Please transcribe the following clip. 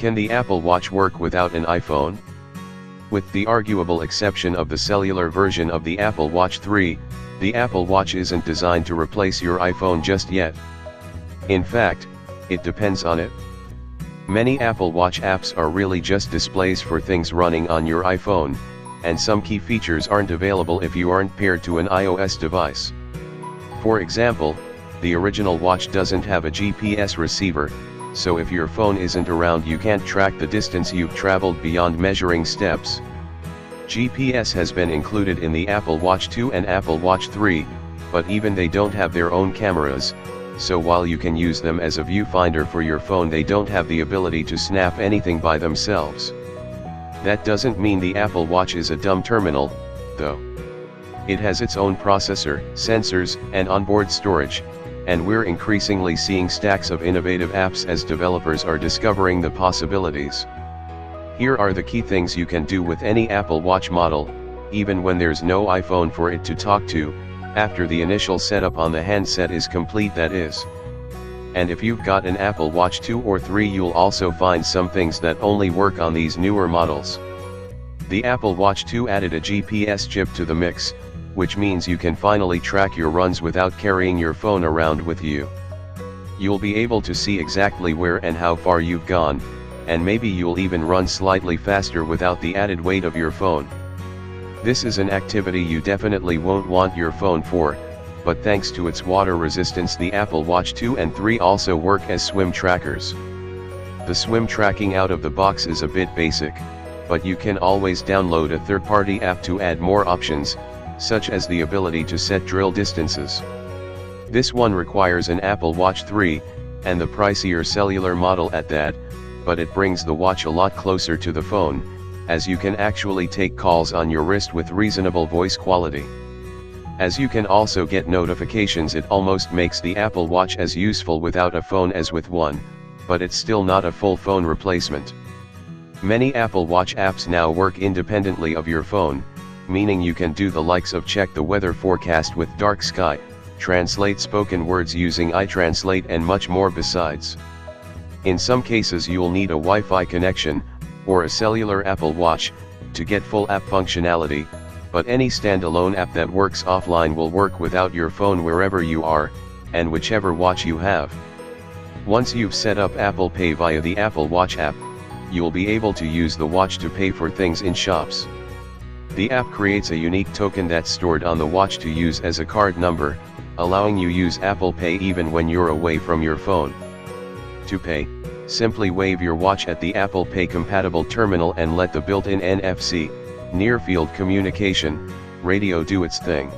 Can the Apple Watch work without an iPhone? With the arguable exception of the cellular version of the Apple Watch 3, the Apple Watch isn't designed to replace your iPhone just yet. In fact, it depends on it. Many Apple Watch apps are really just displays for things running on your iPhone, and some key features aren't available if you aren't paired to an iOS device. For example, the original watch doesn't have a GPS receiver, so if your phone isn't around you can't track the distance you've traveled beyond measuring steps. GPS has been included in the Apple Watch 2 and Apple Watch 3, but even they don't have their own cameras, so while you can use them as a viewfinder for your phone, they don't have the ability to snap anything by themselves. That doesn't mean the Apple Watch is a dumb terminal, though. It has its own processor, sensors, and onboard storage, and we're increasingly seeing stacks of innovative apps as developers are discovering the possibilities. Here are the key things you can do with any Apple Watch model, even when there's no iPhone for it to talk to, after the initial setup on the handset is complete, that is. And if you've got an Apple Watch 2 or 3, you'll also find some things that only work on these newer models. The Apple Watch 2 added a GPS chip to the mix, which means you can finally track your runs without carrying your phone around with you. You'll be able to see exactly where and how far you've gone, and maybe you'll even run slightly faster without the added weight of your phone. This is an activity you definitely won't want your phone for, but thanks to its water resistance, the Apple Watch 2 and 3 also work as swim trackers. The swim tracking out of the box is a bit basic, but you can always download a third-party app to add more options, such as the ability to set drill distances. This one requires an Apple Watch 3, and the pricier cellular model at that, but it brings the watch a lot closer to the phone, as you can actually take calls on your wrist with reasonable voice quality. As you can also get notifications, it almost makes the Apple Watch as useful without a phone as with one, but it's still not a full phone replacement. Many Apple Watch apps now work independently of your phone, meaning you can do the likes of check the weather forecast with dark sky, translate spoken words using iTranslate, and much more besides. In some cases you'll need a Wi-Fi connection, or a cellular Apple Watch, to get full app functionality, but any standalone app that works offline will work without your phone wherever you are, and whichever watch you have. Once you've set up Apple Pay via the Apple Watch app, you'll be able to use the watch to pay for things in shops. The app creates a unique token that's stored on the watch to use as a card number, allowing you use Apple Pay even when you're away from your phone. To pay, simply wave your watch at the Apple Pay compatible terminal and let the built-in NFC, near-field communication, radio do its thing.